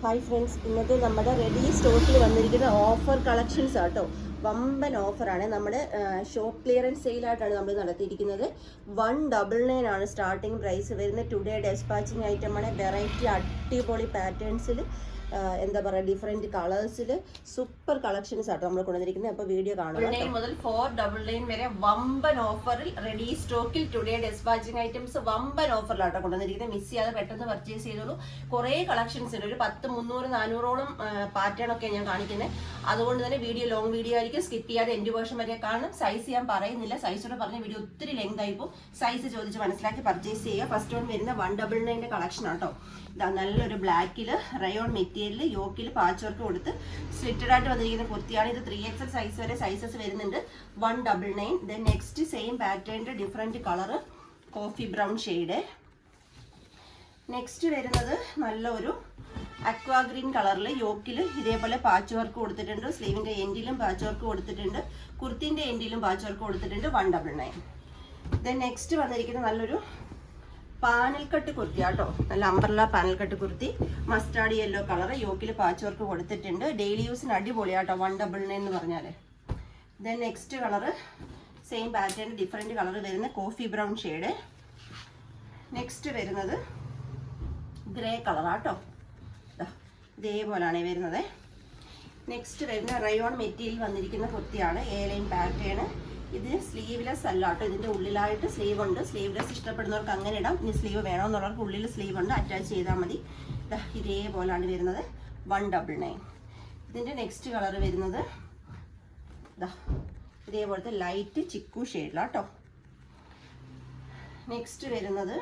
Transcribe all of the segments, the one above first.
Hi friends, ഇന്നത്തെ നമ്മുടെ ready സ്റ്റോക്കിൽ വന്നിരിക്കുന്ന ഓഫർ കളക്ഷൻസ് ആട്ടോ. വമ്പൻ ഓഫറാണ്. നമ്മുടെ ഷോപ്പ് ക്ലിയറൻസ് സെയിലായിട്ടാണ് നമ്മൾ നടത്തിയിരിക്കുന്നത്. 199 ആണ് സ്റ്റാർട്ടിങ് പ്രൈസ് വരുന്നത്. ടുഡേ ഡെസ്പാച്ചിങ് ഐറ്റമാണ്. വെറൈറ്റി അടിപൊളി പാറ്റേൺസിൽ എന്താ പറയുക, ഡിഫറെൻറ്റ് കളേഴ്സിൽ സൂപ്പർ കളക്ഷൻസ് ആട്ടോ നമ്മൾ കൊണ്ടുവന്നിരിക്കുന്നത്. അപ്പോൾ വീഡിയോ കാണുക. 9 മുതൽ 499 വരെ വമ്പൻ ഓഫറിൽ റെഡി സ്റ്റോക്കിൽ ടുഡേ ഡെസ്പാച്ചിങ് ഐറ്റംസ് വമ്പൻ ഓഫറിലാട്ടോ കൊണ്ടുവന്നിരിക്കുന്നത്. മിസ് ചെയ്യാതെ പെട്ടെന്ന് പർച്ചേസ് ചെയ്തോളൂ. കുറേ കളക്ഷൻസ് ഉണ്ട്. ഒരു 10, 300, 400ഓളം പാറ്റേൺ ഒക്കെ ഞാൻ കാണിക്കുന്നത്. അതുകൊണ്ട് തന്നെ വീഡിയോ ലോങ് വീഡിയോ ആയിരിക്കും. സ്കിപ്പ് ചെയ്യാതെ എൻഡ് വേർഷൻ വരെ കാണും. സൈസ് ഞാൻ പറയുന്നില്ല, സൈസോടെ പറഞ്ഞ വീഡിയോ ഒത്തിരി ലെങ്ത് ആയിപ്പോൾ സൈസ് ചോദിച്ച് മനസ്സിലാക്കി പർച്ചേസ് ചെയ്യുക. ഫസ്റ്റ് വൺ വരുന്ന 199 കളക്ഷൻ ആട്ടോ. ഇതാ നല്ലൊരു ബ്ലാക്കിൽ റയോൺ മെറ്റീരിയൽ യോക്കിൽ പാച്ച് വർക്ക് കൊടുത്ത് സ്ലിറ്റഡ് ആയിട്ട് വന്നിരിക്കുന്ന കുർത്തിയാണ്. ഇത് 3XL സൈസ് വരെ സൈസസ് വരുന്നുണ്ട്. 199. ദെൻ നെക്സ്റ്റ് സെയിം പാറ്റേണിന്റെ different colour coffee brown shade. Next വരുന്നത് നല്ലൊരു അക്വാ ഗ്രീൻ കളറിൽ യോക്കിൽ ഇതേപോലെ പാച്ച് വർക്ക് കൊടുത്തിട്ടുണ്ട്. സ്ലീവിന്റെ എൻഡിലും പാച്ച് വർക്ക് കൊടുത്തിട്ടുണ്ട്. കുർത്തിന്റെ എൻഡിലും പാച്ച് വർക്ക് കൊടുത്തിട്ടുണ്ട്. 199. ദെൻ നെക്സ്റ്റ് വന്നിരിക്കുന്ന നല്ലൊരു പാനൽ കട്ട് കുർത്തി ആട്ടോ. നല്ല umbrella panel cut kurti, mustard yellow colour, യോക്കിൽ പാച്ച് വർക്ക് കൊടുത്തിട്ടുണ്ട്. ഡെയിലി യൂസിന് അടിപൊളിയാട്ടോ. 199 എന്ന് പറഞ്ഞാൽ. Then next colour same pattern different colour വരുന്ന കോഫി ബ്രൗൺ ഷെയ്ഡ്. നെക്സ്റ്റ് വരുന്നത് ഗ്രേ കളറാട്ടോ. ഇതേപോലെയാണ് വരുന്നത്. നെക്സ്റ്റ് വരുന്ന റയോൺ മെറ്റീരിയൽ വന്നിരിക്കുന്ന കുർത്തിയാണ്. A line pattern. ഇത് സ്ലീവ്ലെസ് അല്ല കേട്ടോ. ഇതിൻ്റെ ഉള്ളിലായിട്ട് സ്ലീവ് ഉണ്ട്. സ്ലീവ്ലെസ് ഇഷ്ടപ്പെടുന്നവർക്ക് അങ്ങനെ ഇടാം. ഇനി സ്ലീവ് വേണമെന്നുള്ളവർക്ക് ഉള്ളിൽ സ്ലീവ് ഉണ്ട്, അറ്റാച്ച് ചെയ്താൽ മതി. ഇതേപോലെയാണ് വരുന്നത്. 199. ഇതിൻ്റെ നെക്സ്റ്റ് കളർ വരുന്നത് ഇതേപോലത്തെ ലൈറ്റ് ചിക്കു ഷെയ്ഡിലാട്ടോ. നെക്സ്റ്റ് വരുന്നത്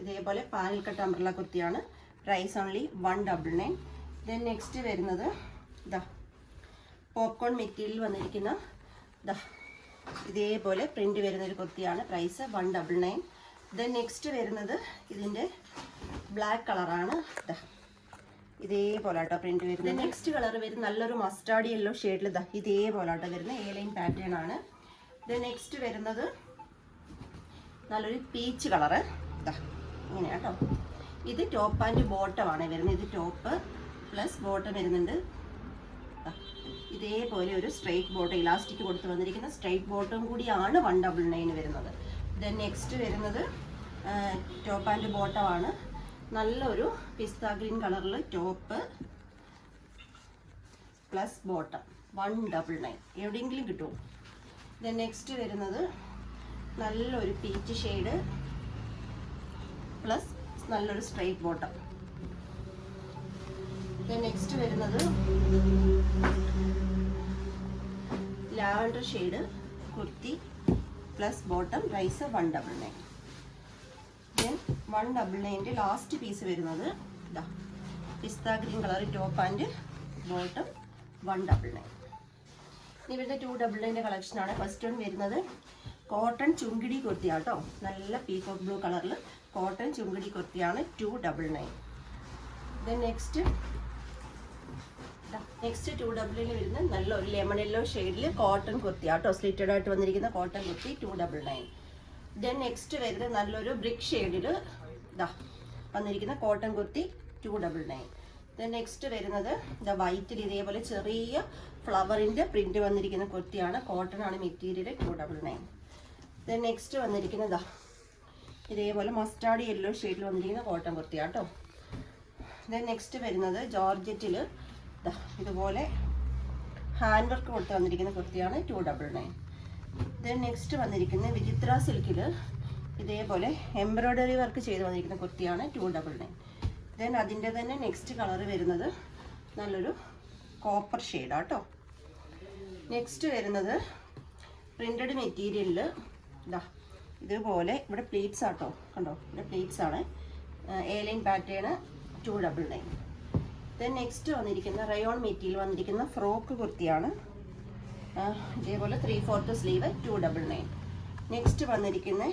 ഇതേപോലെ പാനൽ കട്ട് അംബ്രല്ല കുർത്തിയാണ്. Price only 199. ദെൻ നെക്സ്റ്റ് വരുന്നത് പോപ്കോൺ മെറ്റീരിയൽ വന്നിരിക്കുന്ന ഇതേപോലെ പ്രിന്റ് വരുന്ന ഒരു കുർത്തിയാണ്. പ്രൈസ് 199. ദെൻ നെക്സ്റ്റ് വരുന്നത് ഇതിൻ്റെ ബ്ലാക്ക് കളറാണ്. ഇതേപോലെ ആട്ടോ പ്രിന്റ് വരുന്നത്. നെക്സ്റ്റ് കളർ വരുന്നത് നല്ലൊരു മസ്റ്റാർഡ് യെല്ലോ ഷെയ്ഡിൽ ഇതേപോലെ ആട്ടോ വരുന്നത്. എ ലൈൻ പാറ്റേൺ ആണ്. ദെൻ നെക്സ്റ്റ് വരുന്നത് നല്ലൊരു പീച്ച് കളറ്. ഇങ്ങനെയാട്ടോ. ഇത് ടോപ്പ് ആൻഡ് ബോട്ടം ആണ് വരുന്നത്. ഇത് ടോപ്പ് പ്ലസ് ബോട്ടം വരുന്നുണ്ട്. ഇതേപോലെ ഒരു സ്ട്രൈറ്റ് ബോട്ടം ഇലാസ്റ്റിക് കൊടുത്ത് വന്നിരിക്കുന്ന സ്ട്രൈറ്റ് ബോട്ടം കൂടിയാണ് 199 വരുന്നത്. ദെൻ നെക്സ്റ്റ് വരുന്നത് ടോപ്പ് ആൻഡ് ബോട്ടം ആണ്. നല്ലൊരു പിസ്ത ഗ്രീൻ കളറിൽ ടോപ്പ് പ്ലസ് ബോട്ടം 199. എവിടെയെങ്കിലും കിട്ടും. ദെൻ നെക്സ്റ്റ് വരുന്നത് നല്ലൊരു പീച്ച് ഷെയ്ഡ് പ്ലസ് നല്ലൊരു സ്ട്രൈറ്റ് ബോട്ടം. ദെൻ നെക്സ്റ്റ് വരുന്നത് lavender shade kurti plus bottom. Price 199. Then 199 last piece വരുന്നത് പിസ്ത green colour top and bottom 199. ഇവിടുത്തെ 299 കളക്ഷനാണ്. ഫസ്റ്റ് വൺ വരുന്നത് കോട്ടൺ ചുങ്കിടി കുർത്തിയാട്ടോ. നല്ല പീകോക്ക് ബ്ലൂ കളറിൽ കോട്ടൺ ചുങ്കിടി കുർത്തിയാണ്. 299. ദെൻ നെക്സ്റ്റ് 299 വരുന്നത് നല്ലൊരു ലെമൺ യെല്ലോ ഷെയ്ഡിൽ കോട്ടൺ കുർത്തി ആട്ടോ. സ്ലിറ്റഡ് ആയിട്ട് വന്നിരിക്കുന്ന കോട്ടൺ കുർത്തി 299. ദെൻ നെക്സ്റ്റ് വരുന്നത് നല്ലൊരു ബ്രിക്ക് ഷെയ്ഡിൽ വന്നിരിക്കുന്ന കോട്ടൺ കുർത്തി 299. ദെൻ നെക്സ്റ്റ് വരുന്നത് വൈറ്റിൽ ഇതേപോലെ ചെറിയ ഫ്ലവറിൻ്റെ പ്രിന്റ് വന്നിരിക്കുന്ന കുർത്തിയാണ്. കോട്ടൺ ആണ് മെറ്റീരിയൽ. 299. ദെൻ നെക്സ്റ്റ് വന്നിരിക്കുന്നത് ഇതേപോലെ മസ്റ്റാർഡ് യെല്ലോ ഷെയ്ഡിൽ വന്നിരിക്കുന്ന കോട്ടൺ കുർത്തിയാട്ടോ. ദെൻ നെക്സ്റ്റ് വരുന്നത് ജോർജറ്റിൽ ഇതുപോലെ ഹാൻഡ് വർക്ക് കൊടുത്ത് വന്നിരിക്കുന്ന കുർത്തിയാണ്. 299. ദെൻ നെക്സ്റ്റ് വന്നിരിക്കുന്നത് വിചിത്ര സിൽക്കിൽ ഇതേപോലെ എംബ്രോയ്ഡറി വർക്ക് ചെയ്ത് വന്നിരിക്കുന്ന കുർത്തിയാണ്. 299. ദെൻ അതിൻ്റെ തന്നെ നെക്സ്റ്റ് കളർ വരുന്നത് നല്ലൊരു കോപ്പർ ഷെയ്ഡാട്ടോ. നെക്സ്റ്റ് വരുന്നത് പ്രിന്റഡ് മെറ്റീരിയലിൽ ഇതുപോലെ ഇവിടെ പ്ലീറ്റ്സ് ആട്ടോ. കണ്ടോ, ഇവിടെ പ്ലീറ്റ്സ് ആണ്. A line pattern 299. Then next വന്നിരിക്കുന്ന റയോൺ മെറ്റീരിയൽ വന്നിരിക്കുന്ന ഫ്രോക്ക് കുർത്തിയാണ്. ഇതേപോലെ 3/4 സ്ലീവ് 299. നെക്സ്റ്റ് വന്നിരിക്കുന്ന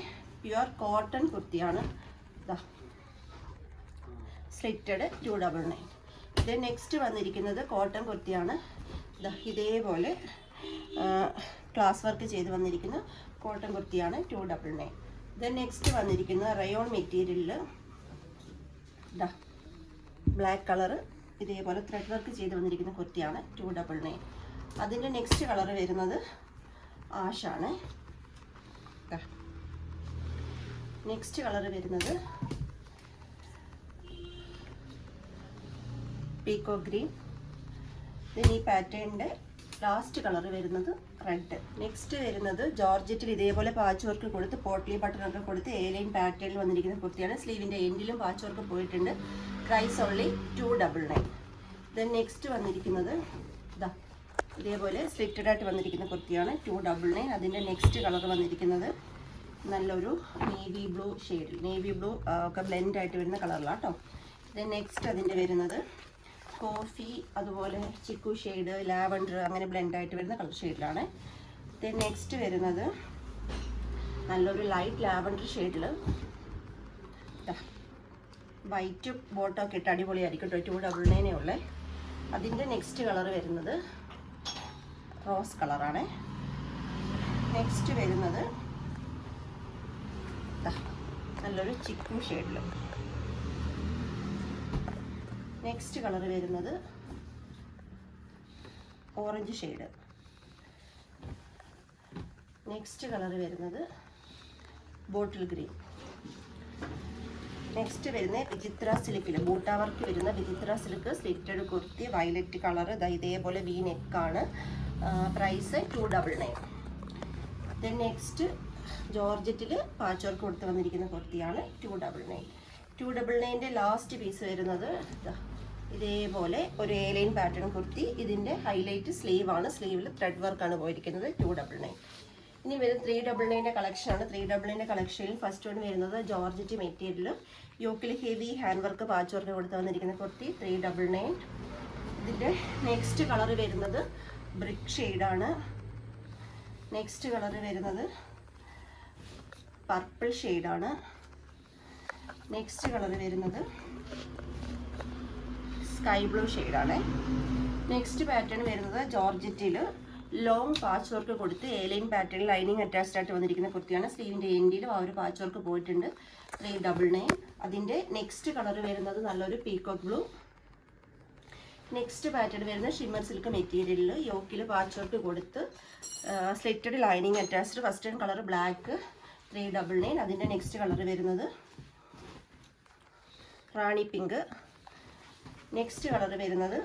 പ്യുവർ കോട്ടൺ കുർത്തിയാണ്. സ്ലിറ്റഡ് 299. ദെൻ നെക്സ്റ്റ് വന്നിരിക്കുന്നത് കോട്ടൺ കുർത്തിയാണ്. ഇതേപോലെ ക്ലാസ് വർക്ക് ചെയ്ത് വന്നിരിക്കുന്ന കോട്ടൺ കുർത്തിയാണ്. 299. ദെൻ നെക്സ്റ്റ് വന്നിരിക്കുന്ന റയോൺ മെറ്റീരിയലിൽ ബ്ലാക്ക് കളറ് ഇതേപോലെ ത്രെഡ് വർക്ക് ചെയ്ത് വന്നിരിക്കുന്ന കുർത്തിയാണ് 299. അതിൻ്റെ നെക്സ്റ്റ് കളർ വരുന്നത് ആഷാണ്. നെക്സ്റ്റ് കളർ വരുന്നത് പീക്കോ ഗ്രീൻ. ഈ പാറ്റേണിൻ്റെ ലാസ്റ്റ് കളർ വരുന്നത് റെഡ്. നെക്സ്റ്റ് വരുന്നത് ജോർജറ്റിൽ ഇതേപോലെ പാച്ച് വർക്ക് കൊടുത്ത് പോട്ട്ലി ബട്ടണൊക്കെ കൊടുത്ത് A-ലൈൻ പാറ്റേണിൽ വന്നിരിക്കുന്ന കുർത്തിയാണ്. സ്ലീവിൻ്റെ എൻഡിലും പാച്ച് വർക്ക് പോയിട്ടുണ്ട്. Price only 299. ദെൻ നെക്സ്റ്റ് വന്നിരിക്കുന്നത് ഇതാ ഇതേപോലെ സ്ലിറ്റഡ് ആയിട്ട് വന്നിരിക്കുന്ന കുർത്തിയാണ് 299. അതിൻ്റെ നെക്സ്റ്റ് കളർ വന്നിരിക്കുന്നത് നല്ലൊരു നേവി ബ്ലൂ ഷെയ്ഡിൽ, നേവി ബ്ലൂ ഒക്കെ ബ്ലെൻഡ് ആയിട്ട് വരുന്ന കളറിലാണ് കേട്ടോ. ദെൻ നെക്സ്റ്റ് അതിൻ്റെ വരുന്നത് കോഫി, അതുപോലെ ചിക്കു ഷെയ്ഡ്, ലാവൻഡർ അങ്ങനെ ബ്ലെൻഡ് ആയിട്ട് വരുന്ന കളർ ഷെയ്ഡിലാണ്. ദെൻ നെക്സ്റ്റ് വരുന്നത് നല്ലൊരു ലൈറ്റ് ലാവൻഡർ ഷെയ്ഡിൽ വൈറ്റ് ബോട്ടൊക്കെ ഇട്ട് അടിപൊളിയായിരിക്കും കേട്ടോ. 299 ഉള്ളേ. അതിൻ്റെ നെക്സ്റ്റ് കളർ വരുന്നത് റോസ് കളറാണ്. നെക്സ്റ്റ് വരുന്നത് നല്ലൊരു ചിക്കു ഷെയ്ഡിൽ. നെക്സ്റ്റ് കളർ വരുന്നത് ഓറഞ്ച് ഷെയ്ഡ്. നെക്സ്റ്റ് കളർ വരുന്നത് ബോട്ടിൽ ഗ്രീൻ. നെക്സ്റ്റ് വരുന്ന വിചിത്ര സിൽക്കിൽ ബൂട്ട വർക്ക് വരുന്ന Vichitra silk slitted kurti, violet colour, ഇതേപോലെ വി നെക്കാണ്. പ്രൈസ് 299. ദെൻ നെക്സ്റ്റ് ജോർജറ്റിൽ പാച്ച് വർക്ക് കൊടുത്ത് വന്നിരിക്കുന്ന കുർത്തിയാണ് 299. 299ൻ്റെ ലാസ്റ്റ് പീസ് വരുന്നത് ഇതേപോലെ ഒരു A-ലൈൻ പാറ്റേൺ കുർത്തി. ഇതിൻ്റെ ഹൈലൈറ്റ് സ്ലീവാണ്. സ്ലീവിൽ ത്രെഡ് വർക്കാണ് പോയിരിക്കുന്നത്. 299. ഇനി വരുന്നത് 399ൻ്റെ കളക്ഷനാണ്. 399ൻ്റെ കളക്ഷനിൽ ഫസ്റ്റ് വൺ വരുന്നത് ജോർജറ്റ് മെറ്റീരിയൽ, യോക്കിൽ heavy hand work patch work കൊടുത്ത് വന്നിരിക്കുന്ന കുർത്തി 399. ഇതിൻ്റെ നെക്സ്റ്റ് കളർ വരുന്നത് ബ്രിക്ക് ഷെയ്ഡാണ്. നെക്സ്റ്റ് കളർ വരുന്നത് പർപ്പിൾ ഷെയ്ഡാണ്. നെക്സ്റ്റ് കളർ വരുന്നത് സ്കൈ ബ്ലൂ ഷെയ്ഡാണ്. നെക്സ്റ്റ് പാറ്റേൺ വരുന്നത് ജോർജറ്റിൽ ലോങ് പാച്ച് വർക്ക് കൊടുത്ത് A-ലൈൻ പാറ്റേൺ ലൈനിങ് അറ്റാച്ച്ഡ് ആയിട്ട് വന്നിരിക്കുന്ന കുർത്തിയാണ്. സ്ലീവിൻ്റെ എൻഡിലും ആ ഒരു പാച്ച് വർക്ക് പോയിട്ടുണ്ട്. 399. അതിൻ്റെ നെക്സ്റ്റ് കളർ വരുന്നത് നല്ലൊരു പീകോക്ക് ബ്ലൂ. നെക്സ്റ്റ് പാറ്റേൺ വരുന്നത് ഷിമ്മർ സിൽക്ക് മെറ്റീരിയലിൽ യോക്കിൽ പാച്ച് വർക്ക് കൊടുത്ത് slitted lining attached. First one colour black 399. അതിൻ്റെ നെക്സ്റ്റ് കളർ വരുന്നത് റാണി പിങ്ക്. നെക്സ്റ്റ് കളർ വരുന്നത്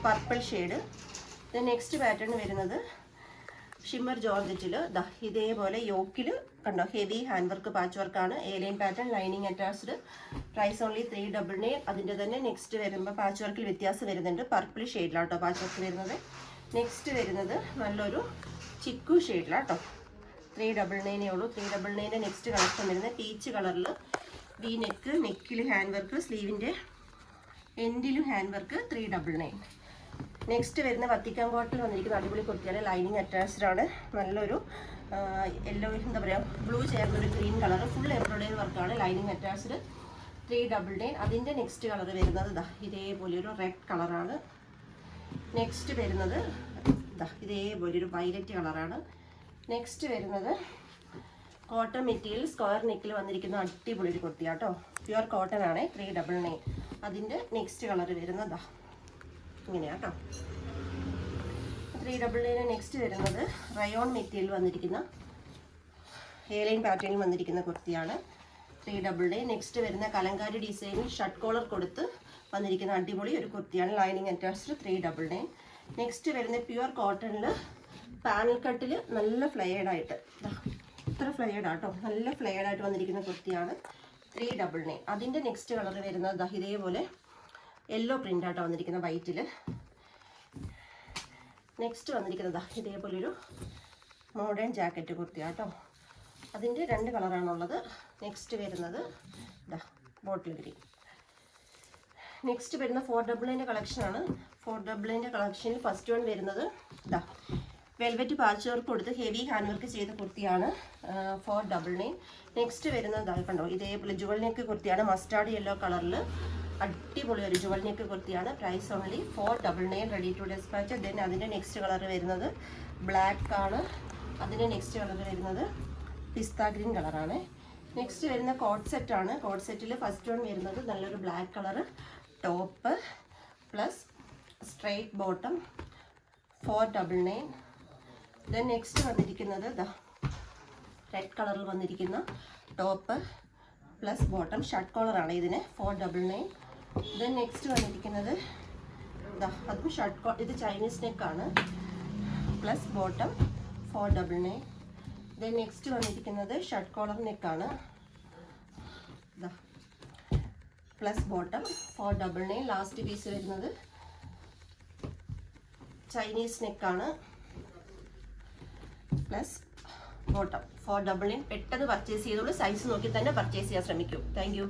പർപ്പിൾ ഷെയ്ഡ്. നെക്സ്റ്റ് പാറ്റേൺ വരുന്നത് ഷിമ്മർ ജോർജറ്റിൽ ഇതേപോലെ യോക്കിൽ കണ്ടോ ഹെവി ഹാൻഡ് വർക്ക് പാച്ച് വർക്കാണ്. A-ലൈൻ pattern lining attached. Price only 399. അതിൻ്റെ തന്നെ നെക്സ്റ്റ് വരുമ്പോൾ പാച്ച് വർക്കിൽ വ്യത്യാസം വരുന്നുണ്ട്. പർപ്പിൾ ഷെയ്ഡിലാട്ടോ പാച്ച് വർക്ക് വരുന്നത്. നെക്സ്റ്റ് വരുന്നത് നല്ലൊരു ചിക്കു ഷെയ്ഡിലാട്ടോ. 399 ഉള്ളൂ. 399ൻ്റെ നെക്സ്റ്റ് കളക്ഷൻ വരുന്നത് പീച്ച് കളറിൽ വി നെക്ക്, നെക്കിൽ ഹാൻഡ് വർക്ക്, സ്ലീവിൻ്റെ എൻഡിലും ഹാൻഡ് വർക്ക് 399. നെക്സ്റ്റ് വരുന്ന വത്തിക്കാൻ കോട്ടിൽ വന്നിരിക്കുന്ന അടിപൊളി കുർത്തിയാണ്. ലൈനിങ് അറ്റാച്ച്ഡ് ആണ്. നല്ലൊരു യെല്ലോ എന്താ പറയുക ബ്ലൂ ചേർന്നൊരു ഗ്രീൻ കളർ ഫുൾ എംബ്രോയിഡറി വർക്കാണ്. Lining attached 399. അതിൻ്റെ നെക്സ്റ്റ് കളർ വരുന്നത് ഇതേപോലെ ഒരു റെഡ് കളറാണ്. നെക്സ്റ്റ് വരുന്നത് ഇതേപോലെ ഒരു വയലറ്റ് കളറാണ്. നെക്സ്റ്റ് വരുന്നത് കോട്ടൺ മെറ്റീരിയൽ സ്ക്വയർ നെക്കിൽ വന്നിരിക്കുന്ന അടിപൊളി ഒരു കുർത്തിയാട്ടോ. പ്യുവർ കോട്ടൺ ആണ്. 399. അതിൻ്റെ നെക്സ്റ്റ് കളർ വരുന്നത് ഇങ്ങനെയാട്ടോ. 399 നെക്സ്റ്റ് വരുന്നത് റയോൺ മെറ്റീരിയൽ വന്നിരിക്കുന്ന A-ലൈൻ പാറ്റേണിൽ വന്നിരിക്കുന്ന കുർത്തിയാണ് 399. നെക്സ്റ്റ് വരുന്ന കലങ്കാരി ഡിസൈനിൽ ഷർട്ട് കോളർ കൊടുത്ത് വന്നിരിക്കുന്ന അടിപൊളി ഒരു കുർത്തിയാണ്. Lining attached 399. നെക്സ്റ്റ് വരുന്ന പ്യുവർ കോട്ടണിൽ പാനൽ കട്ടിൽ നല്ല ഫ്ലെയർഡായിട്ട് ഇത്ര ഫ്ലെയർഡാട്ടോ നല്ല ഫ്ലെയർഡായിട്ട് വന്നിരിക്കുന്ന കുർത്തിയാണ് 399. അതിൻ്റെ നെക്സ്റ്റ് കളർ വരുന്നത് ഇതേപോലെ യെല്ലോ പ്രിൻ്റായിട്ടോ വന്നിരിക്കുന്ന വൈറ്റിൽ. നെക്സ്റ്റ് വന്നിരിക്കുന്നത് ഇതേപോലൊരു മോഡേൺ ജാക്കറ്റ് കുർത്തിയാട്ടോ. അതിൻ്റെ രണ്ട് കളറാണുള്ളത്. നെക്സ്റ്റ് വരുന്നത് ബോട്ടിൽ ഗ്രീൻ. നെക്സ്റ്റ് വരുന്ന 499ൻ്റെ കളക്ഷനാണ്. 499ൻ്റെ കളക്ഷനിൽ ഫസ്റ്റ് വൺ വരുന്നത് വെൽവെറ്റ് പാച്ച് വർക്ക് കൊടുത്ത് ഹെവി ഹാൻഡ് വർക്ക് ചെയ്ത കുർത്തിയാണ് 499. നെക്സ്റ്റ് വരുന്നത് കണ്ടോ ഇതേപോലെ ജുവൽ നെക്ക് കുർത്തിയാണ്. മസ്റ്റാർഡ് യെല്ലോ കളറിൽ അടിപൊളി ഒരു ജുവൽ നെക്ക് കുർത്തിയാണ്. Price only 499. Ready to dispatch. Then അതിൻ്റെ നെക്സ്റ്റ് കളർ വരുന്നത് ബ്ലാക്ക് ആണ്. അതിൻ്റെ നെക്സ്റ്റ് കളർ വരുന്നത് പിസ്ത ഗ്രീൻ കളറാണ്. നെക്സ്റ്റ് വരുന്ന കോട്ട് സെറ്റാണ്. കോട്ട് സെറ്റിൽ ഫസ്റ്റ് വൺ വരുന്നത് നല്ലൊരു black colour top plus straight bottom 499. Then next വന്നിരിക്കുന്നത് റെഡ് കളറിൽ വന്നിരിക്കുന്ന ടോപ്പ് പ്ലസ് ബോട്ടം ഷർട്ട് കോളറാണ് ഇതിന് 499. ദെൻ നെക്സ്റ്റ് വന്നിരിക്കുന്നത് അതും ഷർട്ട് ഇത് ചൈനീസ് നെക്കാണ് പ്ലസ് ബോട്ടം 499. ദെൻ നെക്സ്റ്റ് വന്നിരിക്കുന്നത് ഷർട്ട് കോളർ നെക്കാണ് പ്ലസ് ബോട്ടം 499. ലാസ്റ്റ് പീസ് വരുന്നത് ചൈനീസ് നെക്കാണ് പ്ലസ് ബോട്ടം 499. പെട്ടെന്ന് പർച്ചേസ് ചെയ്തോളൂ. സൈസ് നോക്കി തന്നെ പർച്ചേസ് ചെയ്യാൻ ശ്രമിക്കൂ. Thank you.